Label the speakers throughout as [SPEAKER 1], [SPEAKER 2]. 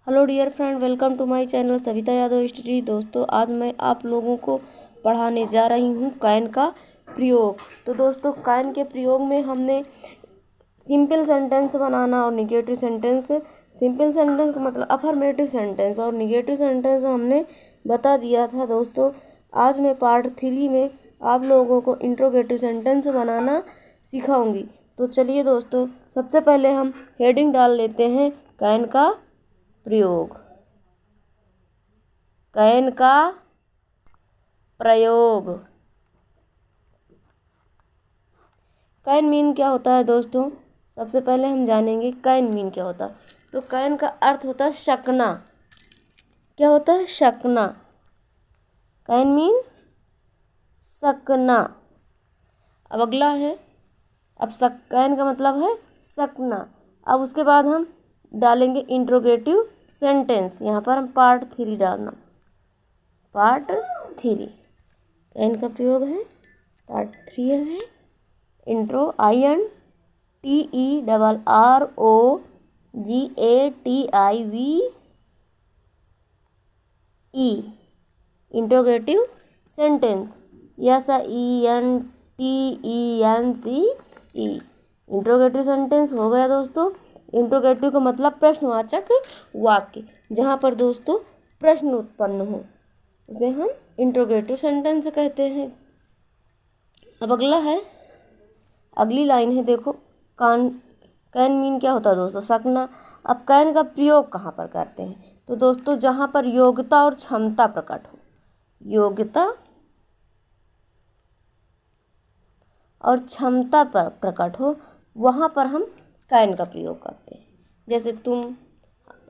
[SPEAKER 1] Hello dear friend, welcome to my channel Savita Yadav study. दोस्तों, आज मैं आप लोगों को पढ़ाने जा रही हूँ कैन का प्रयोग। तो दोस्तों, कैन के प्रयोग में हमने सिंपल सेंटेंस बनाना और निगेटिव सेंटेंस। सिंपल सेंटेंस का मतलब अफर्मेटिव सेंटेंस और निगेटिव सेंटेंस हमने बता दिया था। दोस्तों, आज मैं पार्ट 3 में आप लोगों को इंट्रोगेटिव सेंटेंस बनाना सिखाऊंगी। तो चलिए दोस्तों, सबसे पहले हम हेडिंग डाल लेते हैं कैन का प्रयोग। कैन का प्रयोग। कैन मीन क्या होता है दोस्तों? सबसे पहले हम जानेंगे कैन मीन क्या होता है। तो कैन का अर्थ होता है शकना। क्या होता है? शकना। कैन मीन सकना। अब अगला है, अब कैन का मतलब है सकना। अब उसके बाद हम डालेंगे इंट्रोगेटिव सेंटेंस। यहाँ पर हम पार्ट 3 डालना। पार्ट 3 कैन का प्रयोग है। पार्ट 3 है intro. INTERROGATIVE interrogative sentence. SENTENCE interrogative sentence हो गया दोस्तों। इंट्रोगेटिव का मतलब प्रश्नवाचक वाक्य, जहाँ पर दोस्तों प्रश्न उत्पन्न हो उसे हम इंट्रोगेटिव सेंटेंस कहते हैं। अब अगला है, अगली लाइन है, देखो कैन मीन क्या होता है दोस्तों? सकना। अब कैन का प्रयोग कहाँ पर करते हैं? तो दोस्तों, जहाँ पर योग्यता और क्षमता प्रकट हो। योग्यता और क्षमता पर प्रकट हो, वहाँ पर हम कैन का प्रयोग करते हैं। जैसे तुम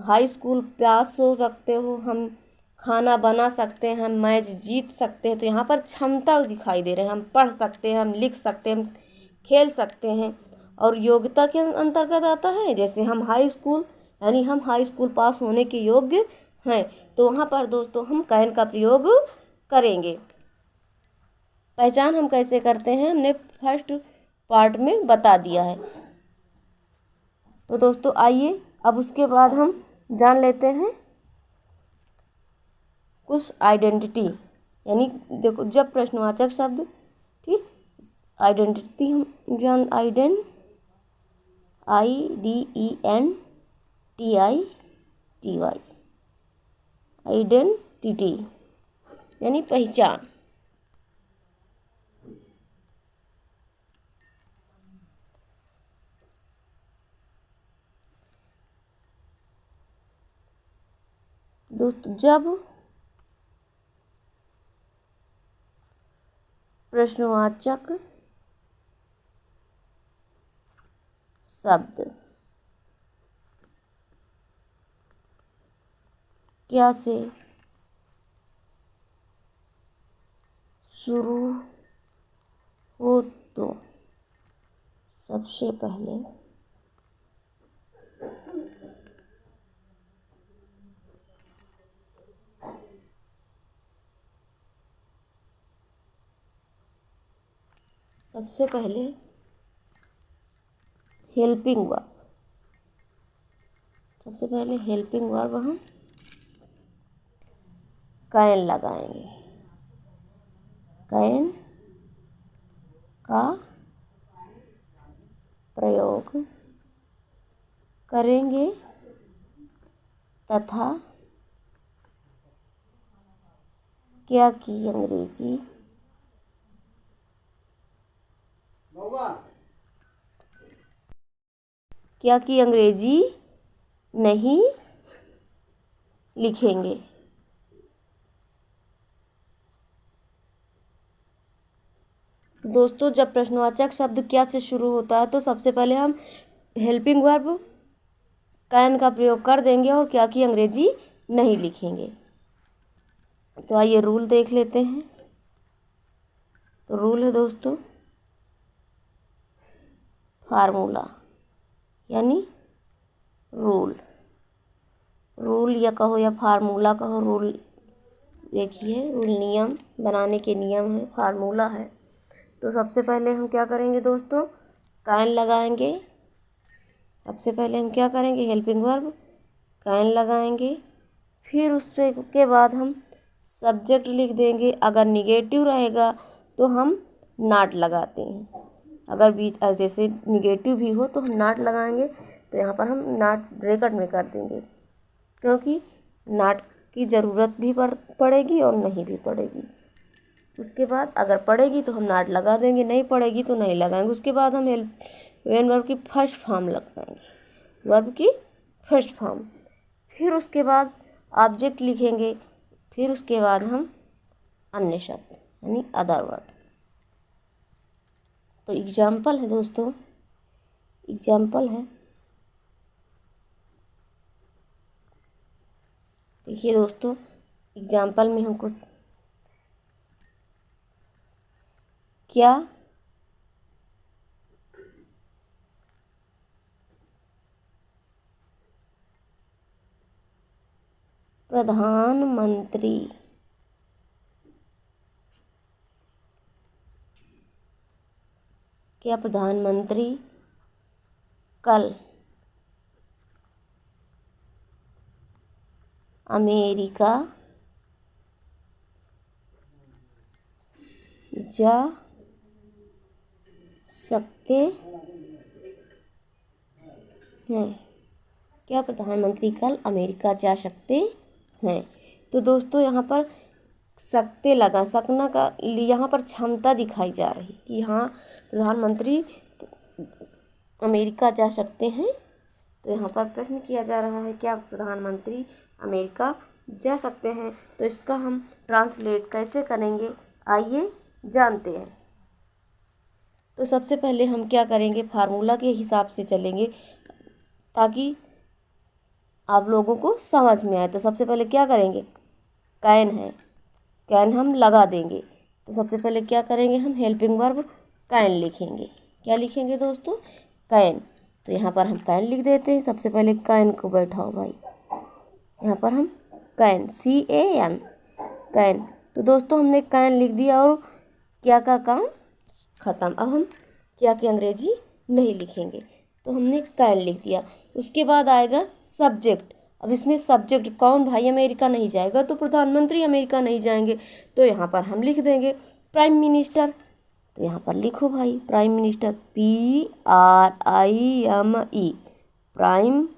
[SPEAKER 1] हाई स्कूल पास हो सकते हो, हम खाना बना सकते हैं, हम मैच जीत सकते हैं। तो यहाँ पर क्षमता दिखाई दे रहे हैं। हम पढ़ सकते हैं, हम लिख सकते हैं, हम खेल सकते हैं। और योग्यता के अंतर्गत आता है, जैसे हम हाई स्कूल, यानी हम हाई स्कूल पास होने के योग्य हैं। तो वहाँ पर दोस्तों हम कैन का प्रयोग करेंगे। पहचान हम कैसे करते हैं, हमने फर्स्ट पार्ट में बता दिया है। तो दोस्तों आइए, अब उसके बाद हम जान लेते हैं कुछ आइडेंटिटी। यानी देखो, जब प्रश्नवाचक शब्द, ठीक, आइडेंटिटी हम जान, IDENTITY आइडेंटिटी यानी पहचान। दोस्तों, जब प्रश्नवाचक शब्द क्या से शुरू हो, तो सबसे पहले हेल्पिंग वर्ब। सबसे पहले हेल्पिंग वर्ब हम कैन लगाएंगे। कैन का प्रयोग करेंगे तथा क्या की अंग्रेजी नहीं लिखेंगे। तो दोस्तों, जब प्रश्नवाचक शब्द क्या से शुरू होता है, तो सबसे पहले हम हेल्पिंग वर्ब कैन का प्रयोग कर देंगे और क्या की अंग्रेजी नहीं लिखेंगे। तो आइए रूल देख लेते हैं। तो रूल है दोस्तों, फार्मूला यानी रूल। रूल या कहो या फार्मूला कहो, रूल देखिए, रूल नियम, बनाने के नियम है, फार्मूला है। तो सबसे पहले हम क्या करेंगे दोस्तों? कैन लगाएंगे। सबसे पहले हम क्या करेंगे? हेल्पिंग वर्ब कैन लगाएंगे। फिर उसके बाद हम सब्जेक्ट लिख देंगे। अगर निगेटिव रहेगा तो हम नॉट लगाते हैं। अगर बीच जैसे निगेटिव भी हो तो हम नॉट लगाएंगे। तो यहाँ पर हम नॉट ब्रैकेट में कर देंगे, क्योंकि नॉट की ज़रूरत भी पड़ेगी और नहीं भी पड़ेगी। उसके बाद अगर पड़ेगी तो हम नॉट लगा देंगे, नहीं पड़ेगी तो नहीं लगाएंगे। उसके बाद हम वेन वर्ब की फर्स्ट फॉर्म लगाएंगे, वर्ब की फर्स्ट फॉर्म। फिर उसके बाद ऑब्जेक्ट लिखेंगे। फिर उसके बाद हम अन्य शब्द यानी अदर वर्ड। तो एग्जाम्पल है दोस्तों, एग्जाम्पल है, देखिए दोस्तों एग्जाम्पल में हमको क्या प्रधानमंत्री कल अमेरिका जा सकते हैं? क्या प्रधानमंत्री कल अमेरिका जा सकते हैं? तो दोस्तों यहाँ पर सकते लगा, सकना का यहाँ पर क्षमता दिखाई जा रही कि हाँ प्रधानमंत्री अमेरिका जा सकते हैं। तो यहाँ पर प्रश्न किया जा रहा है क्या प्रधानमंत्री अमेरिका जा सकते हैं? तो इसका हम ट्रांसलेट कैसे करेंगे, आइए जानते हैं। तो सबसे पहले हम क्या करेंगे, फार्मूला के हिसाब से चलेंगे ताकि आप लोगों को समझ में आए। तो सबसे पहले क्या करेंगे, कैन है, कैन हम लगा देंगे। तो सबसे पहले क्या करेंगे, हम हेल्पिंग वर्ब कैन लिखेंगे। क्या लिखेंगे दोस्तों, कैन। तो यहाँ पर हम कैन लिख देते हैं। सबसे पहले कैन को बैठाओ भाई, यहाँ पर हम कैन CAN कैन। तो दोस्तों हमने कैन लिख दिया और क्या का काम ख़त्म। अब हम क्या की अंग्रेजी नहीं लिखेंगे, तो हमने कैन लिख दिया। उसके बाद आएगा सब्जेक्ट। अब इसमें सब्जेक्ट कौन भाई अमेरिका नहीं जाएगा, तो प्रधानमंत्री अमेरिका नहीं जाएंगे। तो यहाँ पर हम लिख देंगे प्राइम मिनिस्टर। तो यहाँ पर लिखो भाई prime minister, PRIME prime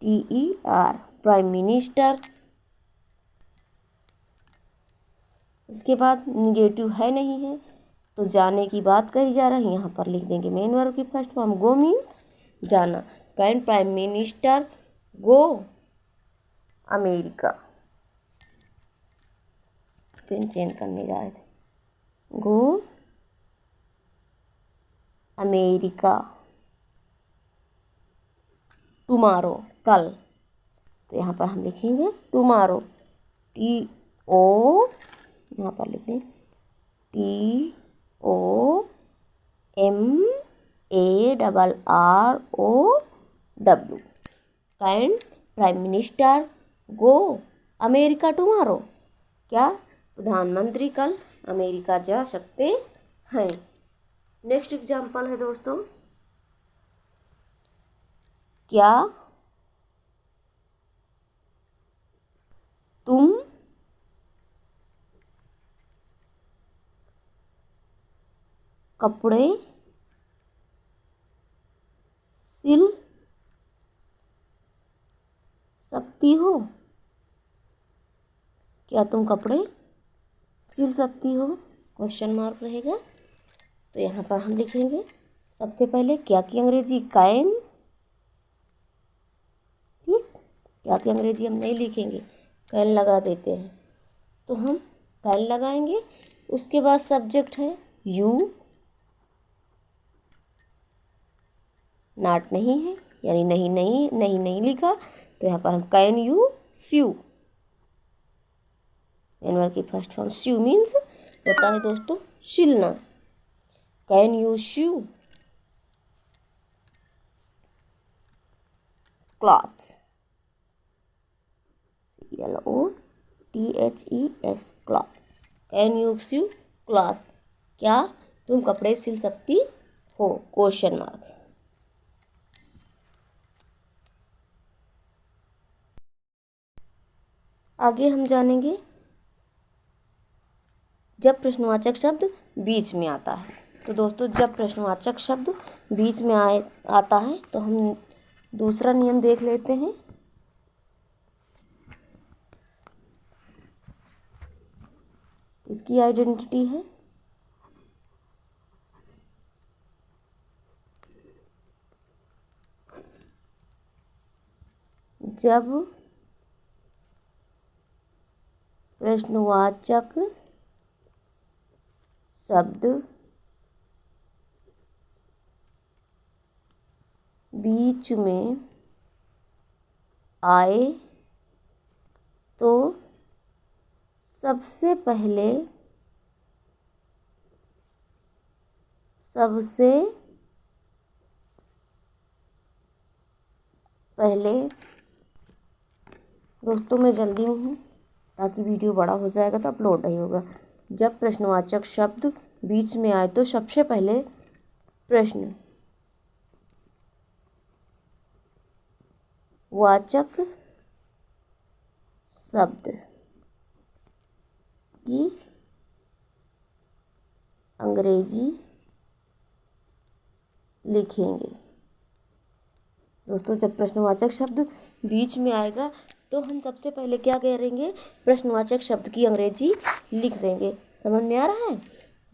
[SPEAKER 1] MINESTER prime minister. उसके बाद निगेटिव है नहीं है तो जाने की बात कही जा रही है, यहाँ पर लिख देंगे मेन वर्ब की फर्स्ट फॉर्म गो मीन्स जाना। Can prime minister go America, pen change करने जा रहे थे, गो अमेरिका टुमारो कल। तो यहाँ पर हम लिखेंगे टुमारो, TO यहाँ पर लिख दें TOMARROW can prime minister go America tomorrow, क्या प्रधानमंत्री कल अमेरिका जा सकते हैं। नेक्स्ट एग्जाम्पल है दोस्तों, क्या तुम कपड़े सिल सकती हो? क्या तुम कपड़े सिल सकती हो, क्वेश्चन मार्क रहेगा। तो यहाँ पर हम लिखेंगे सबसे पहले क्या की अंग्रेजी कैन, ठीक, क्या की अंग्रेजी हम नहीं लिखेंगे, कैन लगा देते हैं। तो हम कैन लगाएंगे। उसके बाद सब्जेक्ट है यू, नॉट नहीं है यानी नहीं लिखा। तो यहाँ पर हम कैन यू स्यू, एनवर की फर्स्ट फॉर्म स्यू मीन्स होता है दोस्तों सिलना। Can you sew clothes, CLOTHES cloth, can you sew cloth, क्या तुम कपड़े सिल सकती हो, क्वेश्चन मार्क। आगे हम जानेंगे जब प्रश्नवाचक शब्द बीच में आता है। तो दोस्तों, जब प्रश्नवाचक शब्द बीच में आता है तो हम दूसरा नियम देख लेते हैं। इसकी आइडेंटिटी है जब प्रश्नवाचक शब्द बीच में आए तो सबसे पहले दोस्तों, मैं जल्दी में हूँ ताकि वीडियो बड़ा हो जाएगा तो अपलोड नहीं होगा। जब प्रश्नवाचक शब्द बीच में आए तो सबसे पहले प्रश्नवाचक शब्द की अंग्रेजी लिखेंगे। दोस्तों, जब प्रश्नवाचक शब्द बीच में आएगा तो हम सबसे पहले क्या करेंगे, प्रश्नवाचक शब्द की अंग्रेजी लिख देंगे। समझ में आ रहा है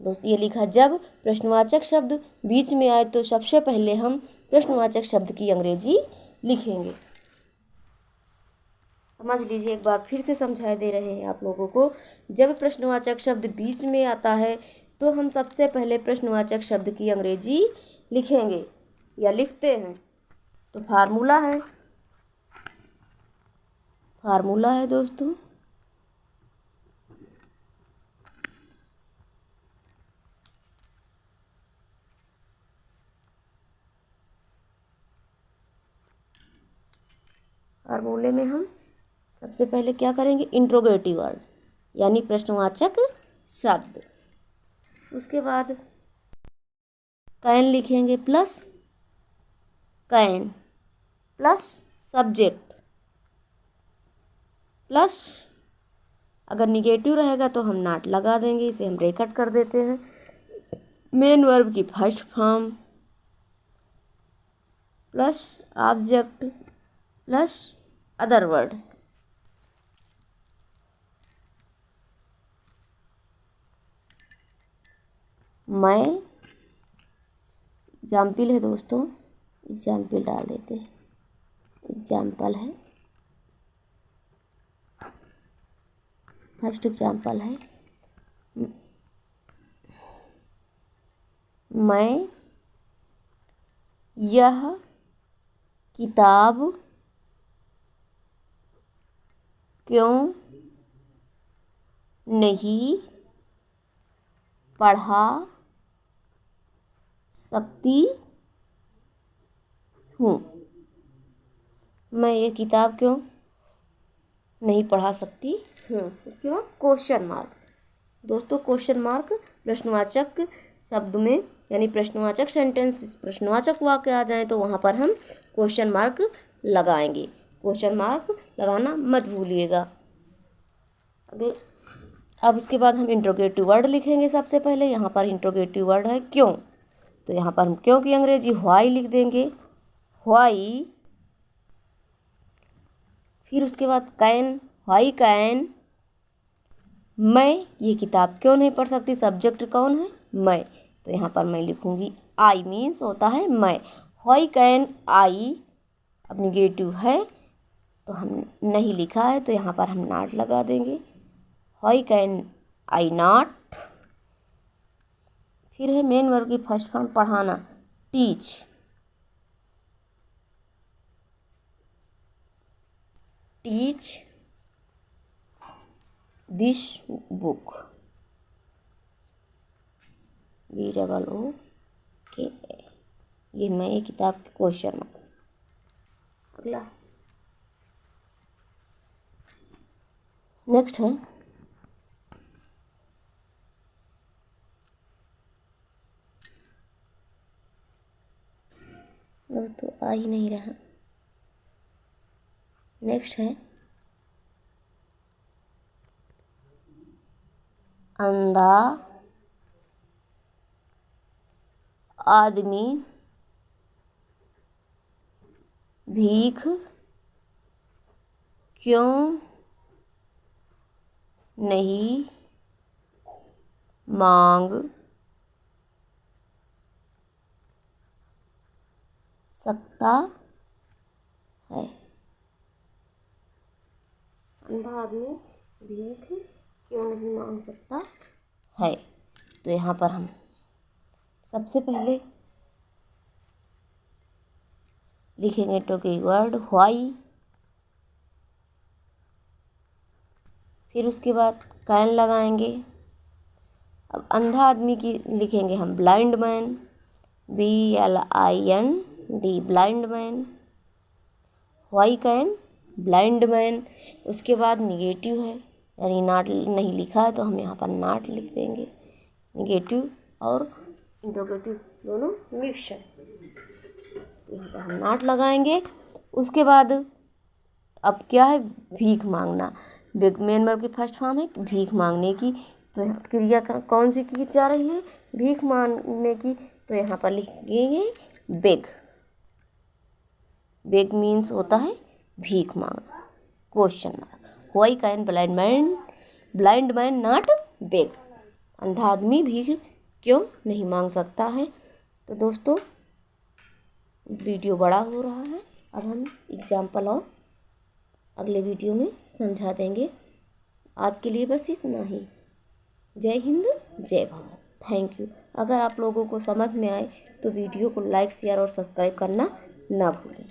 [SPEAKER 1] दोस्तों? ये लिखा, जब प्रश्नवाचक शब्द बीच में आए तो सबसे पहले हम प्रश्नवाचक शब्द की अंग्रेजी लिखेंगे। समझ लीजिए, एक बार फिर से समझा दे रहे हैं आप लोगों को। जब प्रश्नवाचक शब्द बीच में आता है तो हम सबसे पहले प्रश्नवाचक शब्द की अंग्रेजी लिखेंगे या लिखते हैं। तो फार्मूला है दोस्तों, फार्मूले में हम सबसे पहले क्या करेंगे, इंट्रोगेटिव वर्ड यानी प्रश्नवाचक शब्द। उसके बाद कैन लिखेंगे प्लस सब्जेक्ट प्लस, अगर निगेटिव रहेगा तो हम नॉट लगा देंगे, इसे हम ब्रैकेट कर देते हैं। मेन वर्ब की first form plus object plus other word. मैं, एग्जाम्पल है दोस्तों, एग्जाम्पल डाल देते हैं। एग्जाम्पल है, फर्स्ट एग्जाम्पल है, मैं यह किताब क्यों नहीं पढ़ा सकती हूँ। मैं ये किताब क्यों नहीं पढ़ा सकती हूँ। उसके बाद क्वेश्चन मार्क। दोस्तों, क्वेश्चन मार्क प्रश्नवाचक शब्द में यानी प्रश्नवाचक सेंटेंस, प्रश्नवाचक वाक्य आ जाए तो वहाँ पर हम क्वेश्चन मार्क लगाएंगे। क्वेश्चन मार्क लगाना मत भूलिएगा। अब उसके बाद हम इंट्रोगेटिव वर्ड लिखेंगे। सबसे पहले यहाँ पर इंट्रोगेटिव वर्ड है क्यों, तो यहाँ पर हम क्यों की अंग्रेजी व्हाई लिख देंगे, व्हाई। फिर उसके बाद कैन, व्हाई कैन, मैं ये किताब क्यों नहीं पढ़ सकती, सब्जेक्ट कौन है, मैं, तो यहाँ पर मैं लिखूँगी आई, मीन्स होता है मैं। व्हाई कैन आई, अब निगेटिव है तो हम नहीं लिखा है तो यहाँ पर हम नॉट लगा देंगे। Why can I not. फिर है मेन वर्ब की फर्स्ट फॉर्म पढ़ाना, टीच दिस बुक, BOOK, ये मैं ये किताब की क्वेश्चन मार्क। अगला नेक्स्ट है तो आ ही नहीं रहा। नेक्स्ट है अंधा आदमी भीख क्यों नहीं मांग सकता है। अंधा आदमी भीख क्यों नहीं मांग सकता है। तो यहाँ पर हम सबसे पहले लिखेंगे तो कीवर्ड व्हाई, फिर उसके बाद कैन लगाएंगे। अब अंधा आदमी की लिखेंगे हम blind man, BLIND blind man. Why can blind man. उसके बाद निगेटिव है, यानी नॉट नहीं लिखा है तो हम यहाँ पर नॉट लिख देंगे। निगेटिव और इंट्रोगेटिव दोनों मिक्स है, यहाँ पर हम नॉट लगाएंगे। उसके बाद अब क्या है, भीख मांगना। मेन वर्ब की फर्स्ट फॉर्म है भीख मांगने की, तो क्रिया कौन सी की जा रही है, भीख मांगने की। तो यहाँ पर लिखेंगे बेग। बेग मीन्स होता है भीख मांगना, question mark. Why can blind man not beg. अंधा आदमी भीख क्यों नहीं मांग सकता है। तो दोस्तों वीडियो बड़ा हो रहा है, अब हम एग्जाम्पल और अगले वीडियो में समझा देंगे। आज के लिए बस इतना ही। जय हिंद, जय भारत। Thank you. अगर आप लोगों को समझ में आए तो वीडियो को लाइक, शेयर और सब्सक्राइब करना ना भूलें।